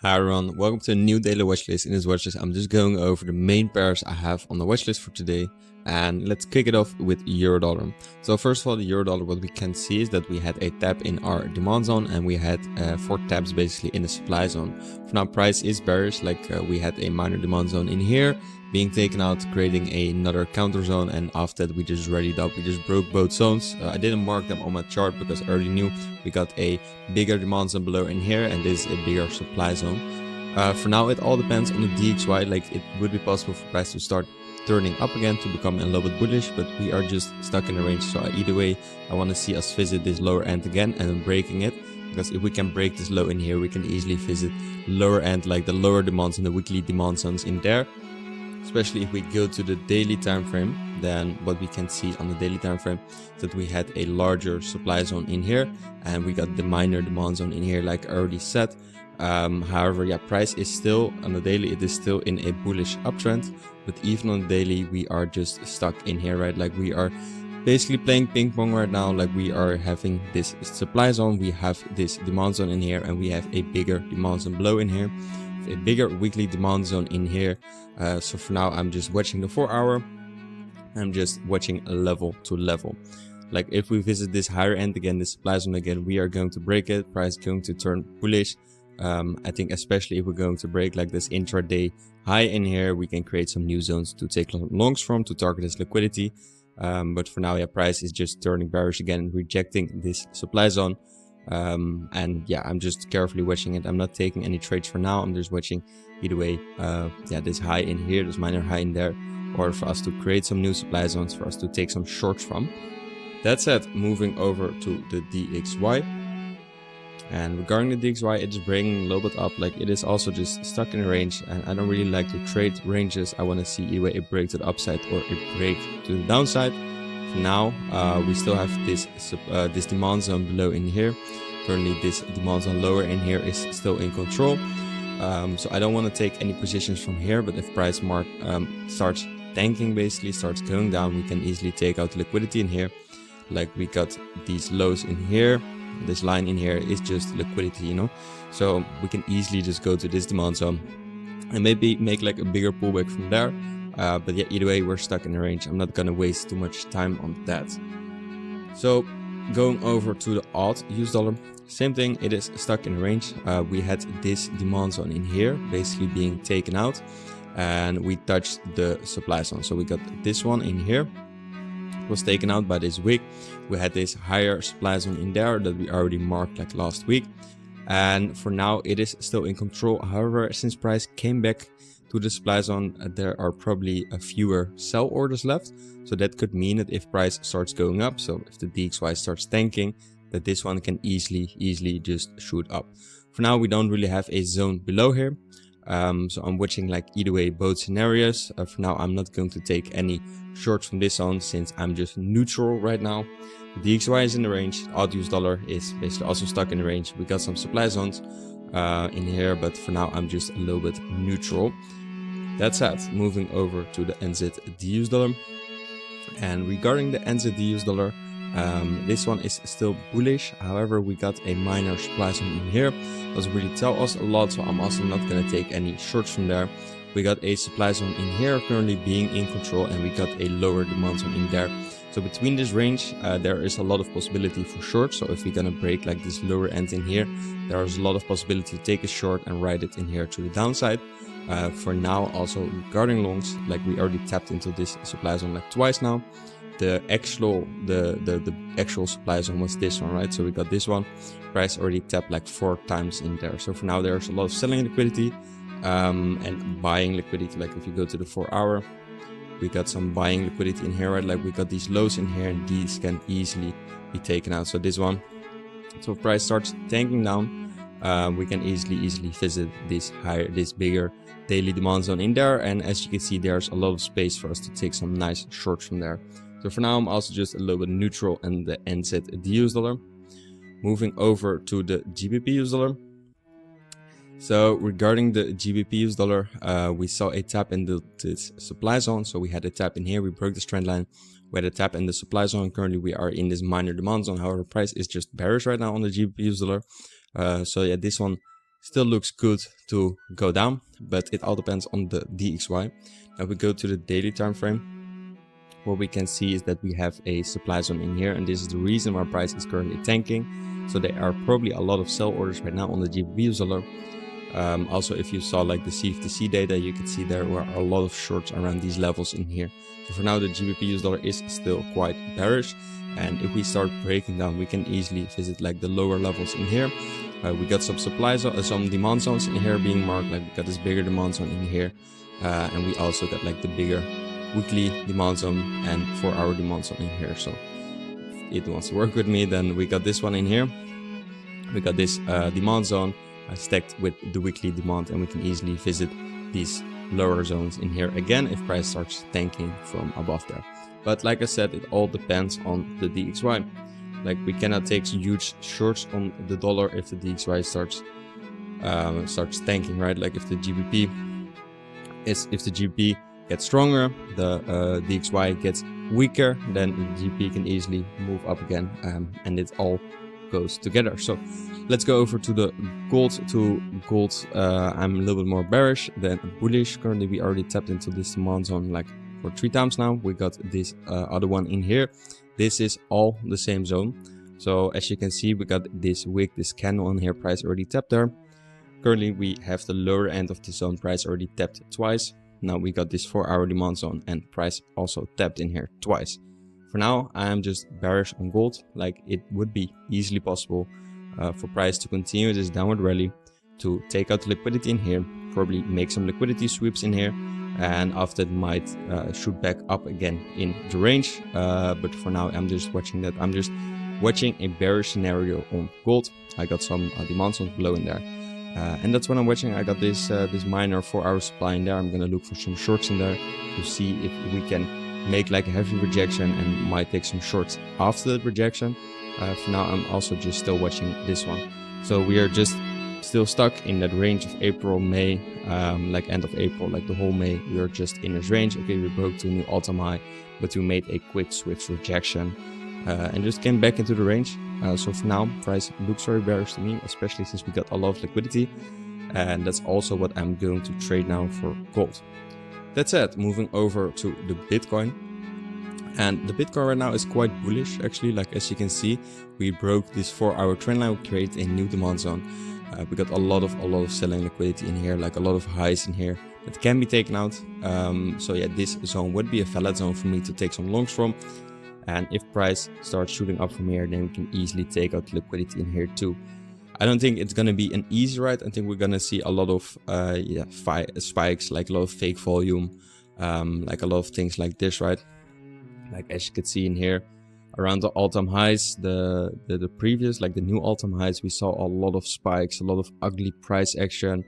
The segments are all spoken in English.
Hi everyone, welcome to a new daily watchlist. In this watchlist, I'm just going over the main pairs I have on the watchlist for today. And let's kick it off with Euro-Dollar. So first of all, the Euro-Dollar, what we can see is that we had a tap in our demand zone and we had 4 taps basically in the supply zone. For now, price is bearish, like we had a minor demand zone in here being taken out, creating another counter zone, and after that we just rallied up. We just broke both zones. I didn't mark them on my chart because I already knew we got a bigger demand zone below in here, and this is a bigger supply zone. For now, it all depends on the DXY. Like, it would be possible for price to start turning up again to become a little bit bullish, but we are just stuck in the range. So either way, I want to see us visit this lower end again and then breaking it, because if we can break this low in here, we can easily visit lower end, like the lower demands and the weekly demand zones in there. Especially if we go to the daily time frame, then what we can see on the daily time frame is that we had a larger supply zone in here and we got the minor demand zone in here, like I already said. However, yeah, price is still on the daily, it is still in a bullish uptrend, but even on the daily we are just stuck in here, right? Like, we are basically playing ping pong right now. Like, we are having this supply zone, we have this demand zone in here, and we have a bigger demand zone below in here, a bigger weekly demand zone in here. So for now, I'm just watching the 4 hour. I'm just watching level to level. Like, if we visit this higher end again, this supply zone again, we are going to break it. Price going to turn bullish. I think especially if we're going to break like this intraday high in here, we can create some new zones to take longs from, to target this liquidity. But for now, yeah, price is just turning bearish again, rejecting this supply zone. And yeah, I'm just carefully watching it. I'm not taking any trades for now. I'm just watching either way, yeah, this high in here, this minor high in there, or for us to create some new supply zones for us to take some shorts from. That said, moving over to the DXY. And regarding the DXY, it's bringing a little bit up. Like, it is also just stuck in a range, and I don't really like to trade ranges. I want to see either way a break to the upside or a break to the downside. For now, we still have this demand zone below in here. Currently, this demand zone lower in here is still in control. So I don't want to take any positions from here, but if price mark starts tanking, basically starts going down, we can easily take out liquidity in here. Like, we got these lows in here. This line in here is just liquidity, you know, so we can easily just go to this demand zone and maybe make like a bigger pullback from there. But yeah, either way, we're stuck in the range. I'm not gonna waste too much time on that. So going over to the AUDUSD, same thing, it is stuck in the range. We had this demand zone in here basically being taken out, and we touched the supply zone. So we got this one in here, was taken out by this wick. We had this higher supply zone in there that we already marked like last week, and for now it is still in control. However, since price came back to the supply zone, there are probably a fewer sell orders left, so that could mean that if price starts going up, so if the DXY starts tanking, that this one can easily just shoot up. For now, we don't really have a zone below here, so I'm watching like either way both scenarios. For now, I'm not going to take any shorts from this zone since I'm just neutral right now. The DXY is in the range. AUDUSD is basically also stuck in the range. We got some supply zones in here, but for now I'm just a little bit neutral. That said, moving over to the NZDUSD. And regarding the NZDUSD, this one is still bullish. However, we got a minor supply zone in here. Doesn't really tell us a lot, so I'm also not going to take any shorts from there. We got a supply zone in here currently being in control, and we got a lower demand zone in there. So between this range, there is a lot of possibility for shorts. So if we're going to break like this lower end in here, there is a lot of possibility to take a short and ride it in here to the downside. For now, also regarding longs, like we already tapped into this supply zone like twice now. The actual supply zone was this one, right? So we got this one. Price already tapped like 4 times in there. So for now, there's a lot of selling liquidity and buying liquidity. Like if you go to the 4 hour, we got some buying liquidity in here, right? Like we got these lows in here, and these can easily be taken out. So this one, so if price starts tanking down, we can easily visit this bigger daily demand zone in there. And as you can see, there's a lot of space for us to take some nice shorts from there. So for now, I'm also just a little bit neutral in the NZDUSD. Moving over to the GBPUSD. So regarding the GBPUSD, we saw a tap in this supply zone. So we had a tap in here, we broke this trend line. We had a tap in the supply zone. Currently, we are in this minor demand zone. However, price is just bearish right now on the GBPUSD. So yeah, this one still looks good to go down, but it all depends on the DXY. Now we go to the daily time frame. What we can see is that we have a supply zone in here, and this is the reason why price is currently tanking. So there are probably a lot of sell orders right now on the GBPUSD. Also, if you saw like the CFDC data, you can see there were a lot of shorts around these levels in here. So for now, the GBPUSD is still quite bearish. And if we start breaking down, we can easily visit like the lower levels in here. We got some some demand zones in here being marked. Like we got this bigger demand zone in here. And we also got like the bigger weekly demand zone and 4-hour demand zone in here. So if it wants to work with me, then we got this one in here. We got this demand zone stacked with the weekly demand, and we can easily visit these lower zones in here again if price starts tanking from above there. But like I said, it all depends on the DXY. Like we cannot take huge shorts on the dollar if the DXY starts tanking, right? Like if the GBP gets stronger, the DXY gets weaker, then the GBP can easily move up again, and it all goes together. So let's go over to the gold. I'm a little bit more bearish than bullish. Currently we already tapped into this demand zone like for 3 times now. We got this other one in here. This is all the same zone. So as you can see, we got this wick, this candle on here, price already tapped there. Currently we have the lower end of the zone, price already tapped twice. Now we got this 4-hour demand zone and price also tapped in here twice. For now, I am just bearish on gold. Like it would be easily possible for price to continue this downward rally, to take out liquidity in here, probably make some liquidity sweeps in here, and after it might shoot back up again in the range. But for now, I'm just watching that. I'm just watching a bearish scenario on gold. I got some demand zones below in there. And that's what I'm watching. I got this minor 4-hour supply in there. I'm gonna look for some shorts in there to see if we can make like a heavy rejection and might take some shorts after the rejection. For now, I'm also just still watching this one. So we are just still stuck in that range of April, May, like end of April, like the whole May, we are just in this range. Okay, we broke to a new all-time high, but we made a quick swift rejection and just came back into the range. So for now, price looks very bearish to me, especially since we got a lot of liquidity. And that's also what I'm going to trade now for gold. That said, moving over to the Bitcoin. And the Bitcoin right now is quite bullish, actually. Like as you can see, we broke this 4-hour trend line, we created a new demand zone. We got a lot of selling liquidity in here, like a lot of highs in here that can be taken out. So yeah, this zone would be a valid zone for me to take some longs from. And if price starts shooting up from here, then we can easily take out liquidity in here too. I don't think it's going to be an easy ride. I think we're going to see a lot of spikes, like a lot of fake volume, like a lot of things like this, right? Like as you can see in here, around the all-time highs, the previous, like the new all-time highs, we saw a lot of spikes, a lot of ugly price action.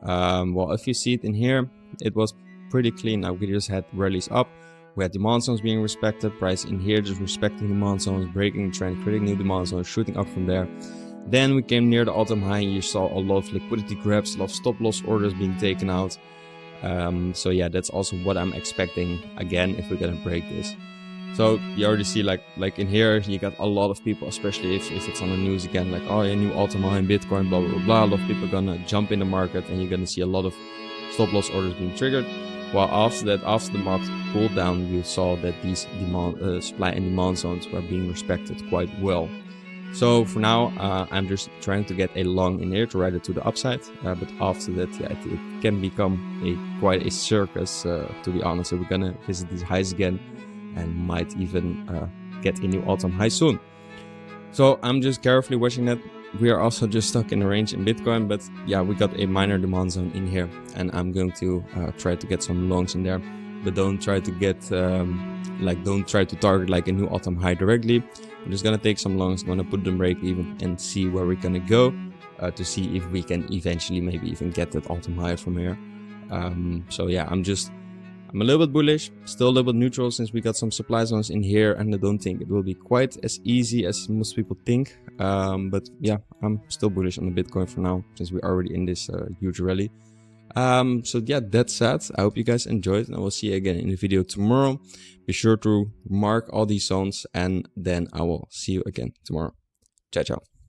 Well, if you see it in here, it was pretty clean. Now we just had rallies up. We had demand zones being respected, price in here just respecting demand zones, breaking the trend, creating new demand zones, shooting up from there. Then we came near the all-time high and you saw a lot of liquidity grabs, a lot of stop loss orders being taken out. So yeah, that's also what I'm expecting again if we're gonna break this. So you already see like in here, you got a lot of people, especially if it's on the news again, like, oh yeah, new all-time high in Bitcoin, blah, blah, blah. A lot of people are gonna jump in the market and you're gonna see a lot of stop loss orders being triggered. While after that, after the market cooled down, we saw that these supply and demand zones were being respected quite well. So for now, I'm just trying to get a long in here to ride it to the upside. But after that, yeah, it can become quite a circus, to be honest. So we're gonna visit these highs again and might even get a new all-time high soon. So I'm just carefully watching that. We are also just stuck in a range in Bitcoin, but yeah, we got a minor demand zone in here, and I'm going to try to get some longs in there. But don't try to get don't try to target like a new all-time high directly. I'm just gonna take some longs, gonna put them break even and see where we're gonna go to see if we can eventually maybe even get that all-time high from here. So yeah, I'm a little bit bullish, still a little bit neutral since we got some supply zones in here, and I don't think it will be quite as easy as most people think. But yeah, I'm still bullish on the Bitcoin for now since we're already in this huge rally. So yeah, that said, I hope you guys enjoyed, and I will see you again in the video tomorrow. Be sure to mark all these zones, and then I will see you again tomorrow. Ciao, ciao.